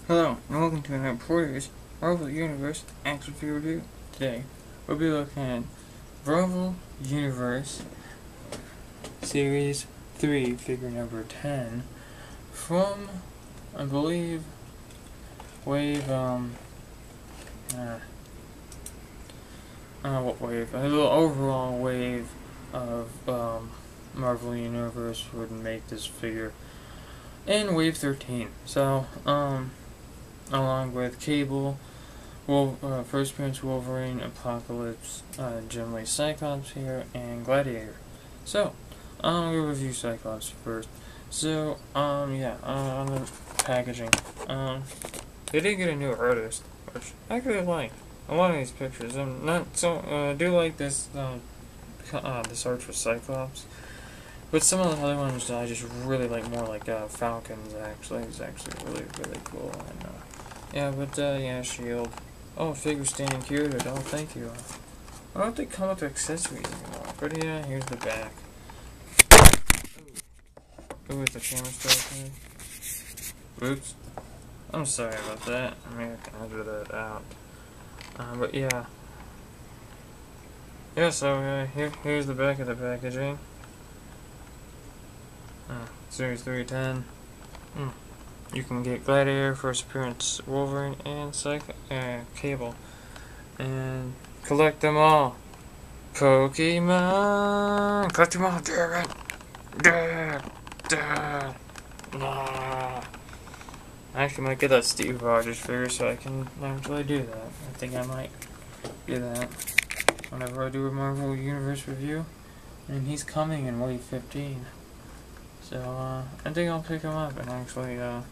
Hello, and welcome to another Employers Marvel Universe Action Figure Review. Today, we'll be looking at Marvel Universe Series 3, figure number 10, from, I believe, Wave, I don't know what wave, a little overall wave of, Marvel Universe would make this figure in Wave 13. So, along with Cable, First Appearance Wolverine, Apocalypse, generally Cyclops here, and Gladiator. So, we'll review Cyclops first. So, on the packaging, they did get a new artist, which I really like. A lot of these pictures, I'm not so, I do like this, this art for Cyclops. But some of the other ones I just really like more, like Falcons. Actually, it's actually really cool. And yeah, Shield. Oh, figure standing cute. Oh, thank you. I don't think they come with accessories anymore. But yeah, here's the back. Ooh, it's a camera still. Oops. I'm sorry about that. I mean, I can edit that out. But yeah. Yeah. So here's the back of the packaging. Series 310. You can get Gladiator, First Appearance Wolverine, and Cable. And collect them all. Pokemon! Collect them all, damn it! Nah. I actually might get that Steve Rogers figure so I can actually do that. I think I might do that whenever I do a Marvel Universe review. And he's coming in Wave 15. So, I think I'll pick him up and actually, I'll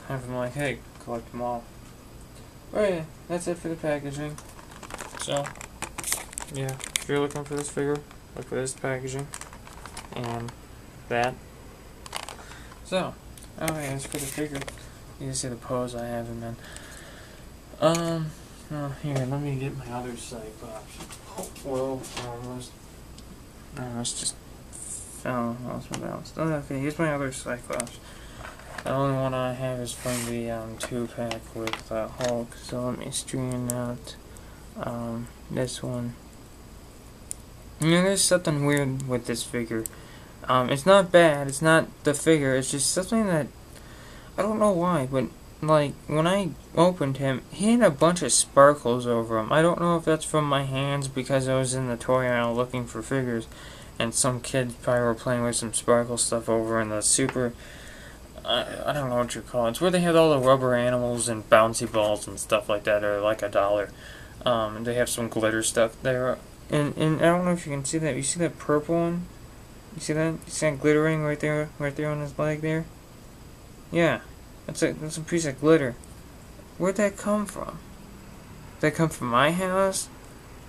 have him like, hey, collect them all. But yeah, that's it for the packaging. So, yeah, if you're looking for this figure, look for this packaging. And that. So, as for the figure, you can see the pose I have him in. Here, let me get my other Cyclops. Oh, well, almost. It's just lost my balance. Oh, okay, here's my other Cyclops. The only one I have is from the 2-pack with Hulk. So let me straighten out this one. You know, there's something weird with this figure. It's not bad. It's not the figure. It's just something that I don't know why, but like when I opened him, he had a bunch of sparkles over him. I don't know if that's from my hands because I was in the toy aisle looking for figures, and some kids probably were playing with some sparkle stuff over in the super. I don't know what you call it. It's where they had all the rubber animals and bouncy balls and stuff like that, or like $1. And they have some glitter stuff there, and I don't know if you can see that. You see that purple one? You see that? You see that glittering right there on his leg there? Yeah. That's a piece of glitter. Where'd that come from? Did that come from my house?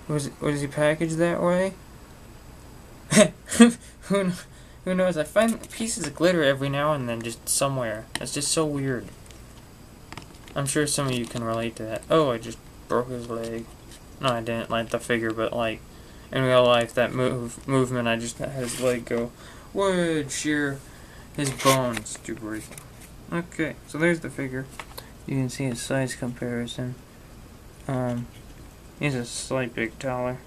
Was he packaged that way? Who knows? I find pieces of glitter every now and then just somewhere. It's just so weird. I'm sure some of you can relate to that. Oh, I just broke his leg. No, I didn't, like the figure, but like in real life, that movement, I just had his leg go would shear his bones to break. Okay, so there's the figure. You can see his size comparison. He's a slight bit taller,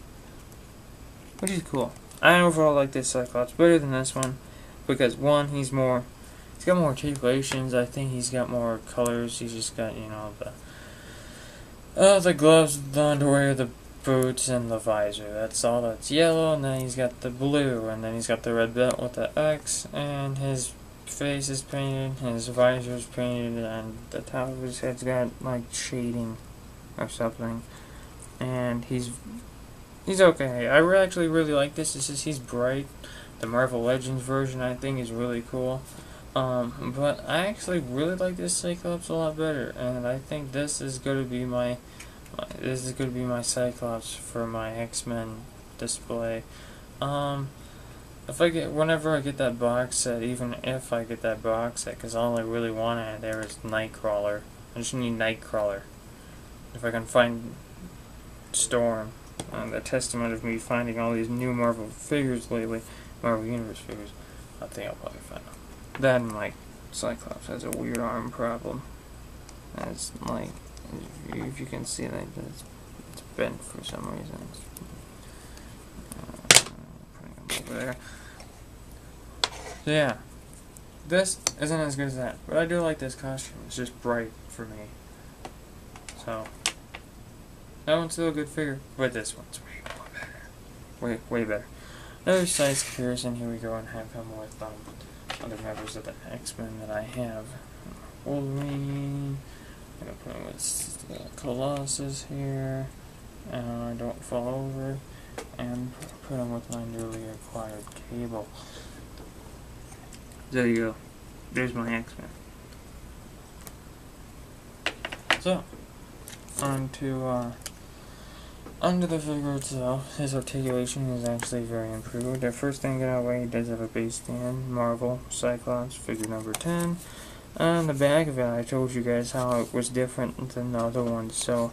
which is cool. I overall like this Cyclops better than this one because one, he's got more articulations. I think he's got more colors. He's just got, you know, the gloves, the underwear, the boots, and the visor. That's all that's yellow, and then he's got the blue, and then he's got the red belt with the X, and his face is painted, his visor is painted, and the top of his head's got like shading or something. And he's okay. I actually really like this. It's just he's bright. The Marvel Legends version I think is really cool. But I actually really like this Cyclops a lot better, and I think this is going to be my Cyclops for my X-Men display. Whenever I get that box set, even if I get that box set, because all I really want there is Nightcrawler. I just need Nightcrawler. If I can find Storm, the testament of me finding all these new Marvel figures lately, Marvel Universe figures, I think I'll probably find them. That and like Cyclops has a weird arm problem. It's like, if you can see that, it's bent for some reason. Putting him over there. So yeah, this isn't as good as that, but I do like this costume. It's just bright for me. So that one's still a good figure, but this one's way more better. Way better. Another size comparison. Here we go, and have him with other members of the X-Men that I have. Wolverine. I'm gonna put him with Colossus here. Don't fall over, and put him with my newly acquired Cable. There you go. There's my X-Men. So, onto the figure itself. His articulation is actually very improved. The first thing get out of the way, he does have a base stand. Marvel Cyclops, figure number 10. On the back of it, I told you guys how it was different than the other ones. So,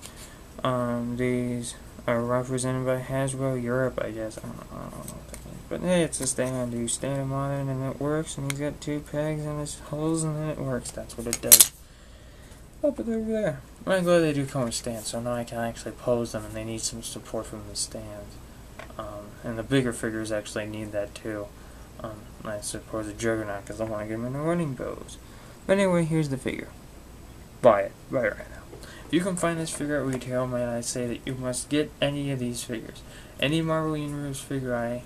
these are represented by Hasbro Europe, I guess. I don't know what that means. But hey, it's a stand. You stand him on it and it works, and he's got 2 pegs in his holes and then it works. That's what it does. Up over there. I'm glad they do come with stands, so now I can actually pose them, and they need some support from the stands. And the bigger figures actually need that too. I suppose a Juggernaut, because I want to get him in a running pose. But anyway, here's the figure. Buy it. Buy it right now. If you can find this figure at retail, man, I say that you must get any of these figures. Any Marvel Universe figure I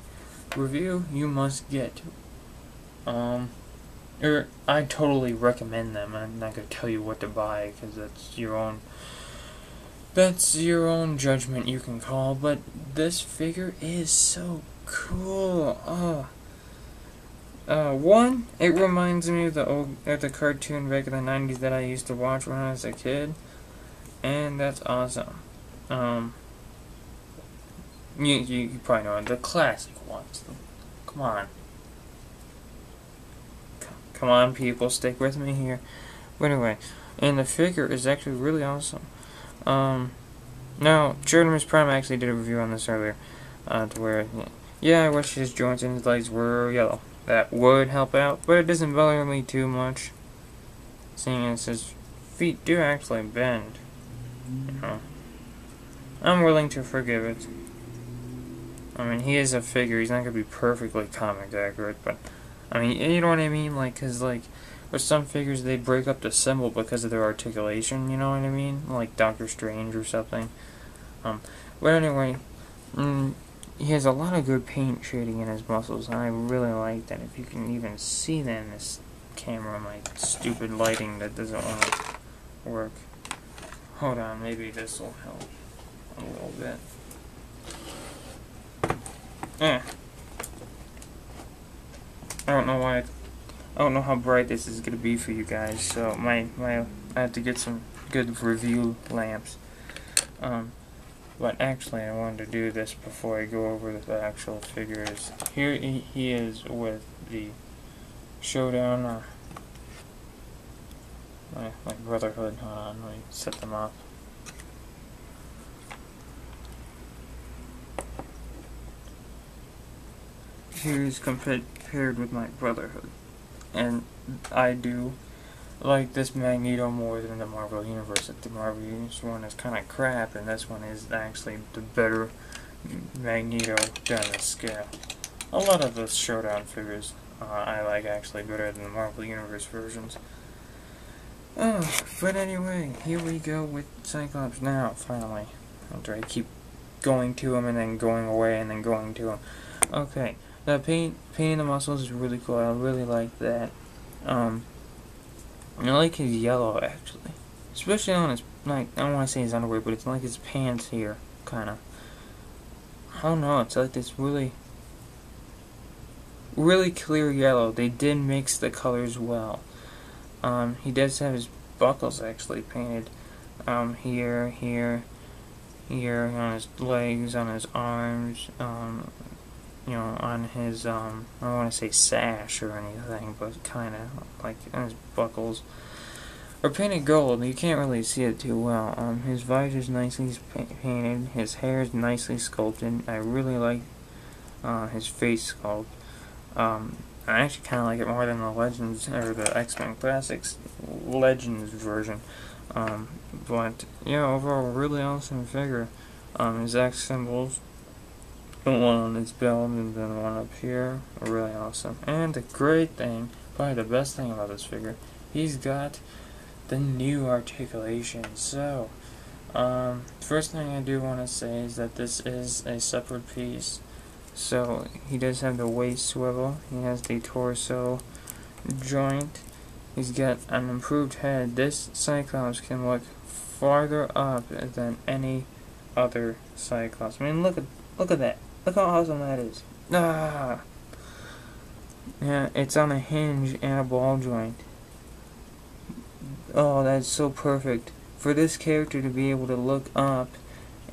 review, you must get. I totally recommend them. I'm not going to tell you what to buy, because that's your own judgment you can call, but this figure is so cool. One, it reminds me of the cartoon back in the 90s that I used to watch when I was a kid, and that's awesome. You probably know it, the classic ones. Come on. Come on, people, stick with me here. But anyway, and the figure is actually really awesome. Now, Optimus Prime actually did a review on this earlier, to where, yeah, I wish his joints and his legs were yellow. That would help out, but it doesn't bother me too much, seeing as his feet do actually bend. You know, I'm willing to forgive it. I mean, he is a figure. He's not gonna be perfectly comic accurate, but I mean, you know what I mean? Like, cause like, with some figures they break up the symbol because of their articulation. You know what I mean? Like Doctor Strange or something. But anyway, he has a lot of good paint shading in his muscles, and I really like that. If you can even see that in this camera, my stupid lighting that doesn't want to work. Hold on, maybe this will help a little bit. I don't know why. I don't know how bright this is gonna be for you guys. So I have to get some good review lamps. But actually, I wanted to do this before I go over the actual figures. Here he is with the Showdown. My Brotherhood. Hold on, let me set them up. Here's compared with my Brotherhood, and I do like this Magneto more than the Marvel Universe. The Marvel Universe one is kind of crap, and this one is actually the better Magneto done to scale. A lot of the Showdown figures I like actually better than the Marvel Universe versions. But anyway, here we go with Cyclops now, finally. After I keep going to him and then going away and then going to him. Okay. The painting the muscles is really cool. I really like that. I like his yellow, actually. Especially on his, like, I don't want to say his underwear, but it's like his pants here, kind of. I don't know, it's like this really clear yellow. They did mix the colors well. He does have his buckles actually painted. Here, on his legs, on his arms, you know, on his, I don't want to say sash or anything, but kind of like on his buckles are painted gold. You can't really see it too well. His visor's nicely painted. His hair is nicely sculpted. I really like his face sculpt. I I actually kind of like it more than the Legends, or the X-Men Classics Legends version. But yeah, overall, really awesome figure. His X symbols, the one on his belt and then the one up here, are really awesome. And the great thing, probably the best thing about this figure, he's got the new articulation. So, first thing I do want to say is that this is a separate piece. So he does have the waist swivel, he has the torso joint, he's got an improved head. This Cyclops can look farther up than any other Cyclops. I mean, look at that. Look how awesome that is. Ah! Yeah, it's on a hinge and a ball joint. Oh, that's so perfect for this character to be able to look up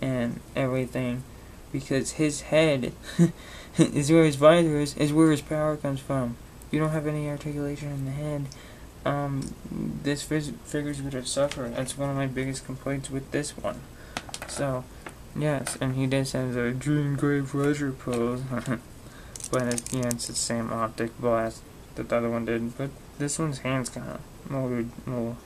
and everything, because his head is where his visor is where his power comes from. You don't have any articulation in the head, this figure's going to suffer. That's one of my biggest complaints with this one. So, yes, and he does have the Dream Grave Treasure pose, but it's the same optic blast that the other one did, but this one's hand's kind of more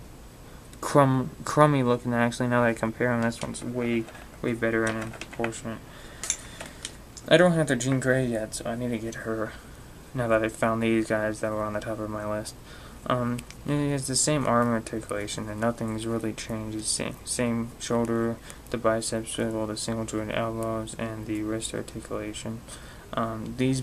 crummy looking, actually. Now that I compare them, this one's way better in proportion. I don't have the Jean Grey yet, so I need to get her now that I found these guys that were on the top of my list. It has the same arm articulation, and nothing's really changed. It's same shoulder, the bicep swivel, the single joint elbows, and the wrist articulation. These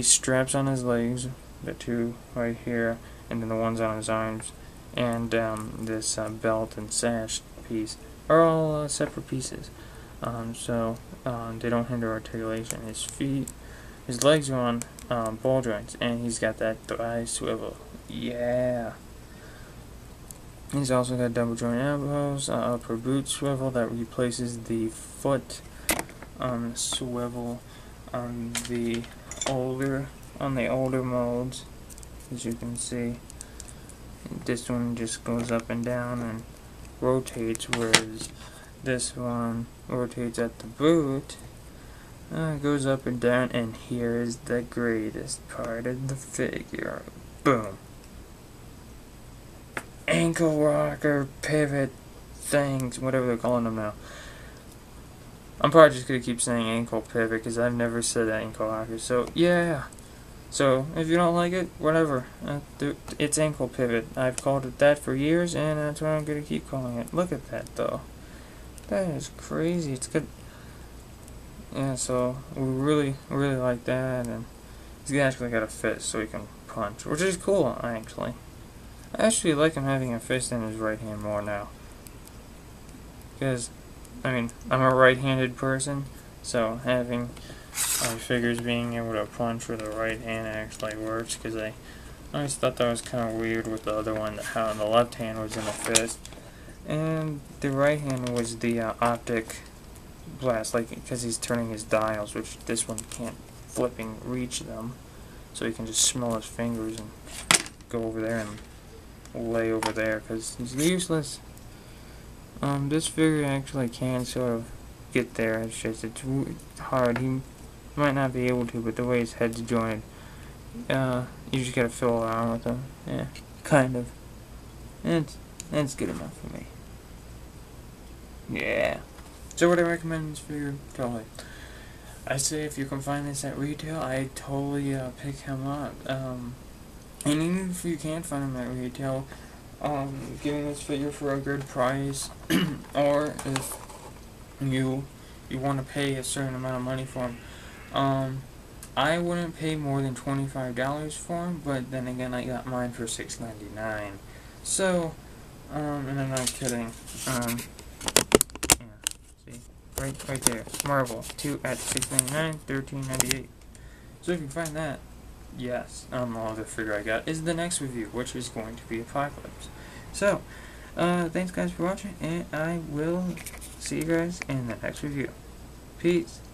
straps on his legs, the two right here, and then the ones on his arms, and this belt and sash piece are all separate pieces. So they don't hinder articulation. His legs are on ball joints, and he's got that thigh swivel. Yeah. He's also got double joint elbows, upper boot swivel that replaces the foot swivel on the older molds, as you can see. This one just goes up and down and rotates, whereas this one rotates at the boot. It goes up and down, and here is the greatest part of the figure. Boom. Ankle rocker pivot things, whatever they're calling them now. I'm probably just going to keep saying ankle pivot because I've never said ankle rocker. So, yeah. So, if you don't like it, whatever. It's ankle pivot. I've called it that for years, and that's what I'm going to keep calling it. Look at that, though. That is crazy. It's good. Yeah, so we really like that, and he's actually got a fist so he can punch, which is cool, actually. I actually like him having a fist in his right hand more now. Because, I mean, I'm a right-handed person, so having figures being able to punch with the right hand actually works, because I always thought that was kind of weird with the other one, how the left hand was in a fist, and the right hand was the optic blast, like, because he's turning his dials, which this one can't flipping reach them, so he can just smell his fingers and go over there and lay over there, because he's useless. This figure actually can sort of get there. It's just, it's hard. He might not be able to, but the way his head's jointed, you just gotta fill around with him. Yeah, kind of. And that's good enough for me. Yeah. So would I recommend this figure? Totally. I say if you can find this at retail, I totally pick him up. And even if you can't find him at retail, getting this figure for a good price, or if you want to pay a certain amount of money for him, I wouldn't pay more than $25 for him, but then again, I got mine for $6.99. So, and I'm not kidding. Right there, Marvel 2 at $6.99, $13.98. So if you find that, yes, all the figure I got is the next review, which is going to be Apocalypse. So, thanks guys for watching, and I will see you guys in the next review. Peace.